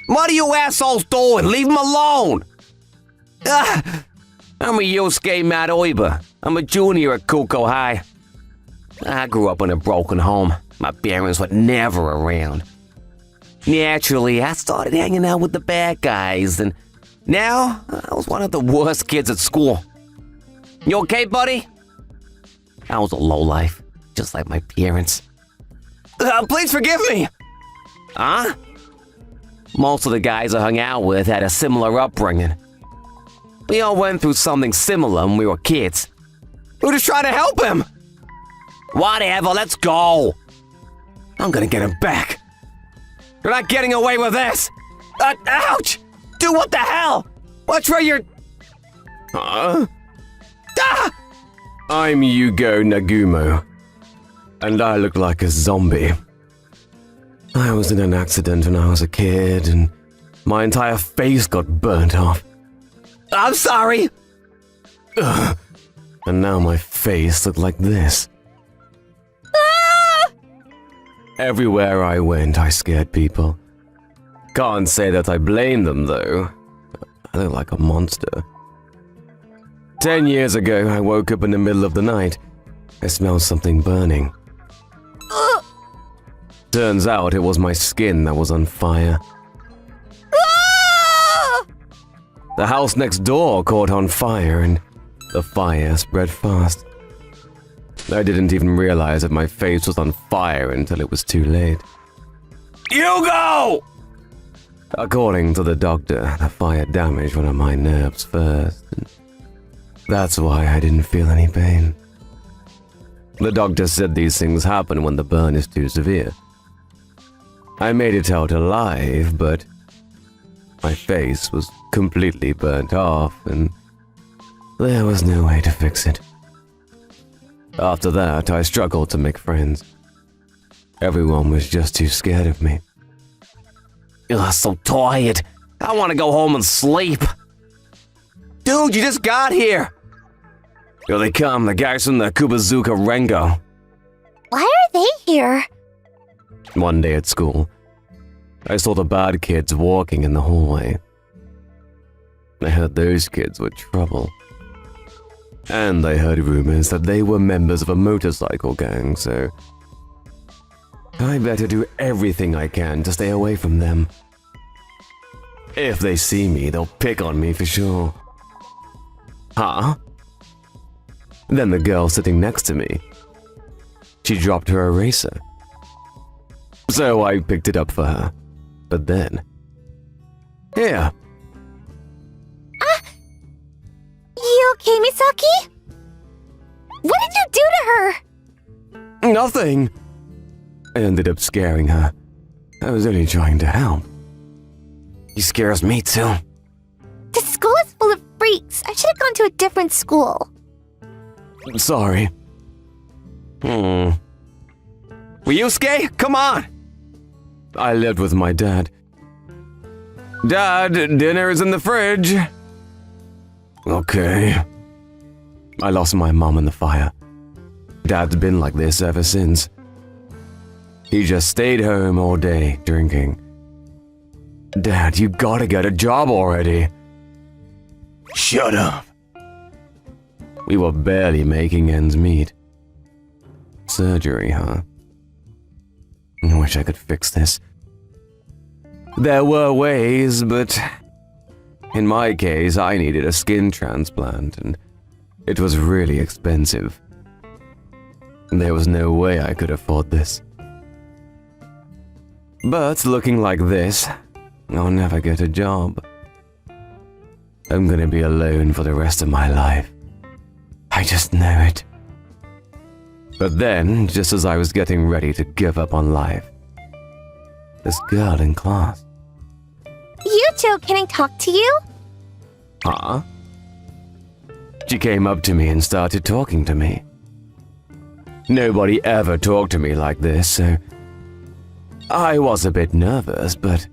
What are you assholes doing? Leave him alone! I'm a Yosuke Madoiba. I'm a junior at Kuko High. I grew up in a broken home. My parents were never around. Naturally, I started hanging out with the bad guys, and now I was one of the worst kids at school. You okay, buddy? I was a lowlife, just like my parents. Please forgive me! Huh? Most of the guys I hung out with had a similar upbringing. We all went through something similar when we were kids. We're just trying to help him! Whatever, let's go! I'm gonna get him back. You're not getting away with this! Ouch! Dude, what the hell? Watch where you're... Huh? Ah! I'm Yugo Nagumo, and I look like a zombie. I was in an accident when I was a kid, and my entire face got burnt off. I'm sorry! Ugh. And now my face looked like this. Ah! Everywhere I went, I scared people. Can't say that I blame them, though. I look like a monster. 10 years ago, I woke up in the middle of the night. I smelled something burning. Turns out it was my skin that was on fire. The house next door caught on fire, and the fire spread fast. I didn't even realize that my face was on fire until it was too late. Hugo! According to the doctor, the fire damaged one of my nerves first, and that's why I didn't feel any pain. The doctor said these things happen when the burn is too severe. I made it out alive, but my face was completely burnt off, and there was no way to fix it. After that, I struggled to make friends. Everyone was just too scared of me. Ugh, so tired. I want to go home and sleep. Dude, you just got here. Here they come, the guys from the Kubazuka Rengo. Why are they here? One day at school, I saw the bad kids walking in the hallway. I heard those kids were trouble. And I heard rumors that they were members of a motorcycle gang, so I better do everything I can to stay away from them. If they see me, they'll pick on me for sure. Huh? Then the girl sitting next to me, she dropped her eraser. So I picked it up for her. But then... Here. You okay, Misaki? What did you do to her? Nothing. I ended up scaring her. I was only trying to help. He scares me too. The school is full of freaks. I should have gone to a different school. Sorry. Ryusuke, come on! I lived with my dad. Dad, dinner is in the fridge. Okay. I lost my mom in the fire. Dad's been like this ever since. He just stayed home all day, drinking. Dad, you gotta get a job already. Shut up. We were barely making ends meet. Surgery, huh? I wish I could fix this. There were ways, but in my case, I needed a skin transplant, and it was really expensive. There was no way I could afford this. But looking like this, I'll never get a job. I'm gonna be alone for the rest of my life. I just know it. But then, just as I was getting ready to give up on life, this girl in class. Yucho, can I talk to you? Huh? She came up to me and started talking to me. Nobody ever talked to me like this, so I was a bit nervous, but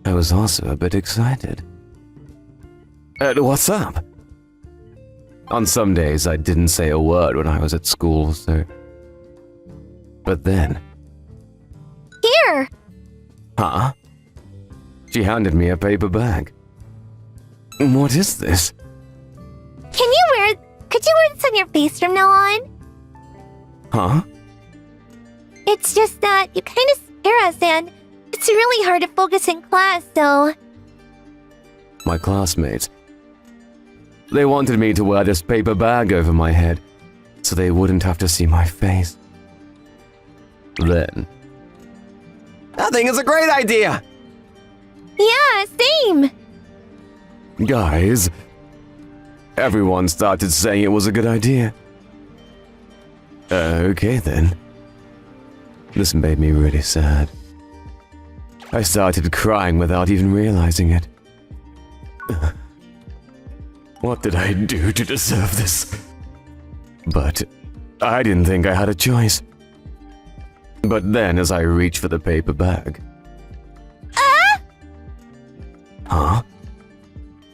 I was also a bit excited. What's up? On some days, I didn't say a word when I was at school, so... But then... Here! Huh? She handed me a paper bag. What is this? Could you wear this on your face from now on? Huh? It's just that you kind of scare us and it's really hard to focus in class, so... My classmates. They wanted me to wear this paper bag over my head so they wouldn't have to see my face. Then... I think it's a great idea! Yeah, same! Guys, everyone started saying it was a good idea. Okay then. This made me really sad. I started crying without even realizing it. What did I do to deserve this? But I didn't think I had a choice. But then as I reached for the paper bag... Huh?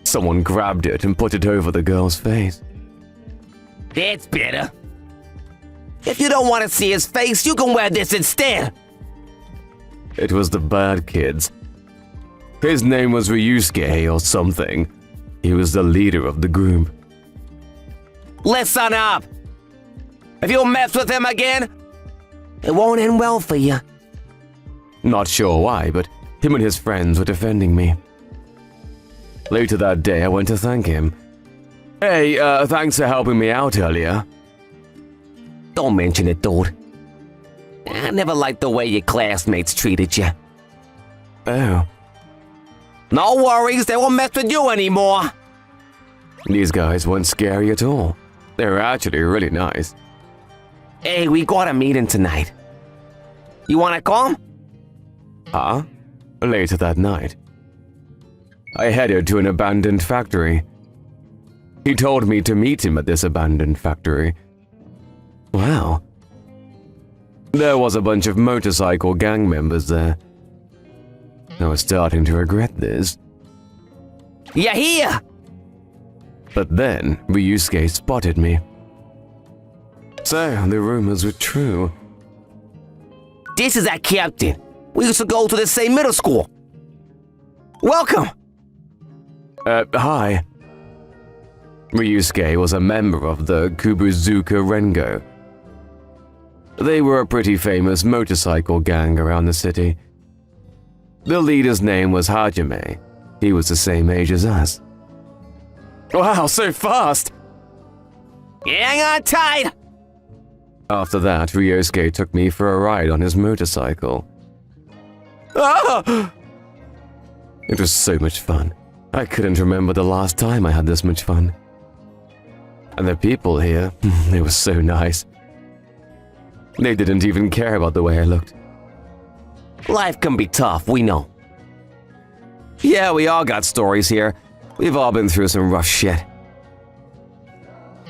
Someone grabbed it and put it over the girl's face. That's better. If you don't want to see his face, you can wear this instead. It was the bad kid's. His name was Ryusuke or something. He was the leader of the group. Listen up. If you mess with him again, it won't end well for you. Not sure why, but him and his friends were defending me. Later that day, I went to thank him. Hey, thanks for helping me out earlier. Don't mention it, dude. I never liked the way your classmates treated you. Oh. No worries, they won't mess with you anymore. These guys weren't scary at all. They were actually really nice. Hey, we got a meeting tonight. You wanna come? Huh? Later that night, I headed to an abandoned factory. He told me to meet him at this abandoned factory. Wow. There was a bunch of motorcycle gang members there. I was starting to regret this. You here? But then Ryusuke spotted me. So the rumors were true. This is our captain. We used to go to the same middle school. Welcome. Hi. Ryusuke was a member of the Kubuzuka Rengo. They were a pretty famous motorcycle gang around the city. The leader's name was Hajime. He was the same age as us. Wow, so fast! Hang on tight. After that, Ryusuke took me for a ride on his motorcycle. Ah! It was so much fun. I couldn't remember the last time I had this much fun. And the people here, they were so nice. They didn't even care about the way I looked. Life can be tough, we know. Yeah, we all got stories here. We've all been through some rough shit.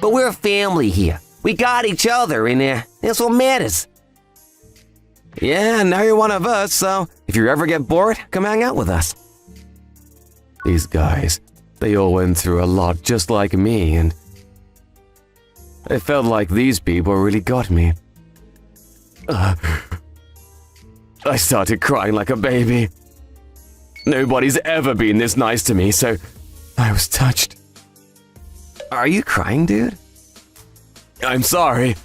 But we're a family here. We got each other in there. That's what matters. Yeah, now you're one of us, so if you ever get bored, come hang out with us. These guys, they all went through a lot just like me, and it felt like these people really got me. I started crying like a baby. Nobody's ever been this nice to me, so I was touched. Are you crying, dude? I'm sorry.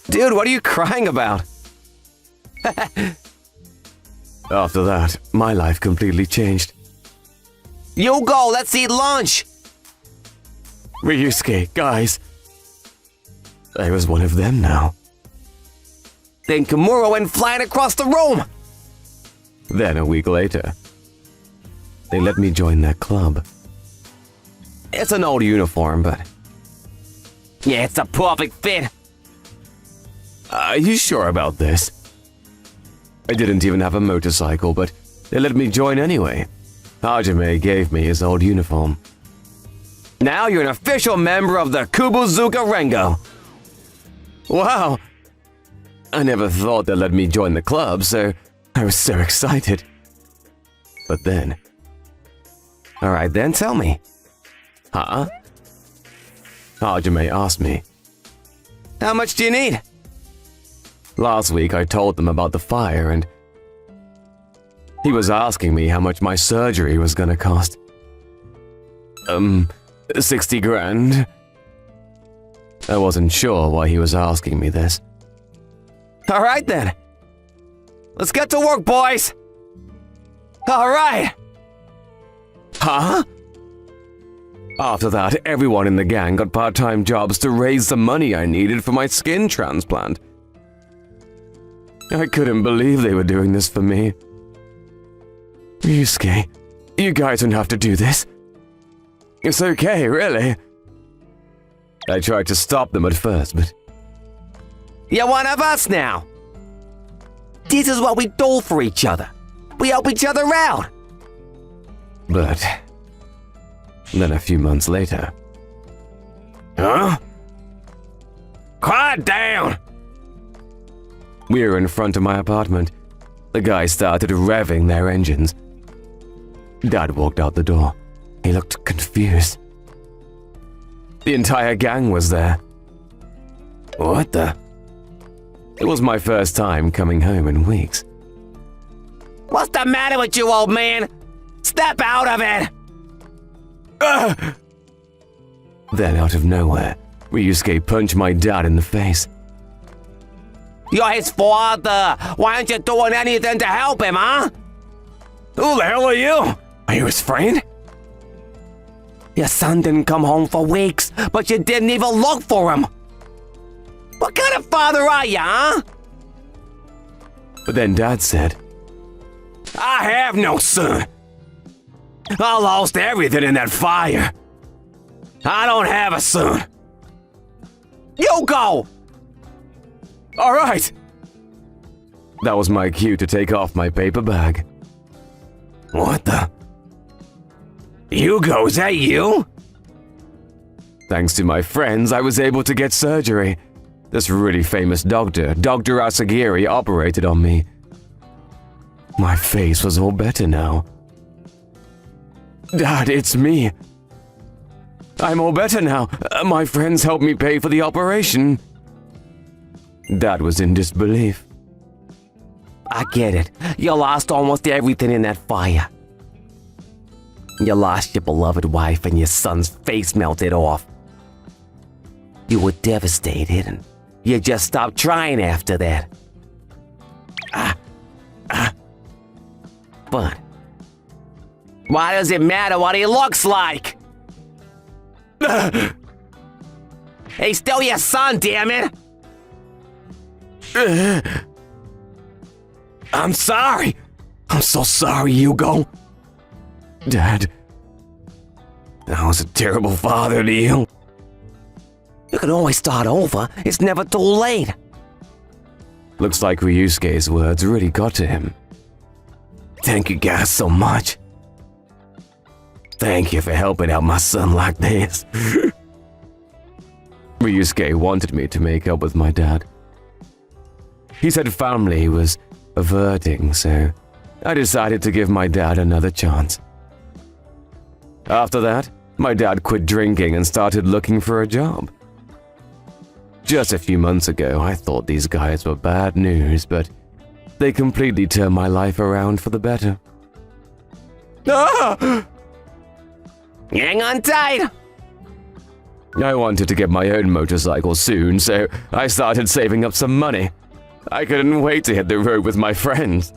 Dude, what are you crying about? After that, my life completely changed. You go, let's eat lunch. Ryusuke, guys. I was one of them now. Then Kimura went flying across the room. Then a week later, they let me join their club. It's an old uniform, but... Yeah, it's a perfect fit. Are you sure about this? I didn't even have a motorcycle, but they let me join anyway. Hajime gave me his old uniform. Now you're an official member of the Kubuzuka Rengo. Wow! I never thought they'd let me join the club, so I was so excited. But then... Alright then, tell me. Huh? Hajime asked me. How much do you need? Last week I told them about the fire and... He was asking me how much my surgery was gonna cost. 60 grand. I wasn't sure why he was asking me this. All right then. Let's get to work, boys. All right. Huh? After that, everyone in the gang got part-time jobs to raise the money I needed for my skin transplant. I couldn't believe they were doing this for me. Ryusuke, you guys don't have to do this. It's okay, really. I tried to stop them at first, but You're one of us now. This is what we do for each other. We help each other out. But then a few months later, Huh? Quiet down. we were in front of my apartment. The guys started revving their engines. Dad walked out the door. He looked confused. The entire gang was there. What the? It was my first time coming home in weeks. What's the matter with you, old man? Step out of it. Then, out of nowhere, Ryusuke punched my dad in the face. You're his father. Why aren't you doing anything to help him, huh? Who the hell are you? Are you his friend? Your son didn't come home for weeks, but you didn't even look for him. What kind of father are you, huh? But then Dad said, I have no son. I lost everything in that fire. I don't have a son. You go! "All right." That was my cue to take off my paper bag. What the? Hugo, is that you? Thanks to my friends, I was able to get surgery. This really famous doctor, Dr. Asagiri, operated on me. My face was all better now. Dad, it's me. I'm all better now. My friends helped me pay for the operation. Dad was in disbelief. I get it. You lost almost everything in that fire. You lost your beloved wife and your son's face melted off. You were devastated and you just stopped trying after that. But why does it matter what he looks like? He's still your son, damn it! I'm sorry. I'm so sorry, Hugo. Dad, I was a terrible father to you. You can always start over. It's never too late. Looks like Ryusuke's words really got to him. Thank you guys so much. Thank you for helping out my son like this. Ryusuke wanted me to make up with my dad. He said family was averting, so I decided to give my dad another chance. After that, my dad quit drinking and started looking for a job. Just a few months ago, I thought these guys were bad news, but they completely turned my life around for the better. Ah! Hang on tight. I wanted to get my own motorcycle soon, so I started saving up some money. I couldn't wait to hit the road with my friends.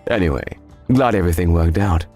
Anyway, glad everything worked out.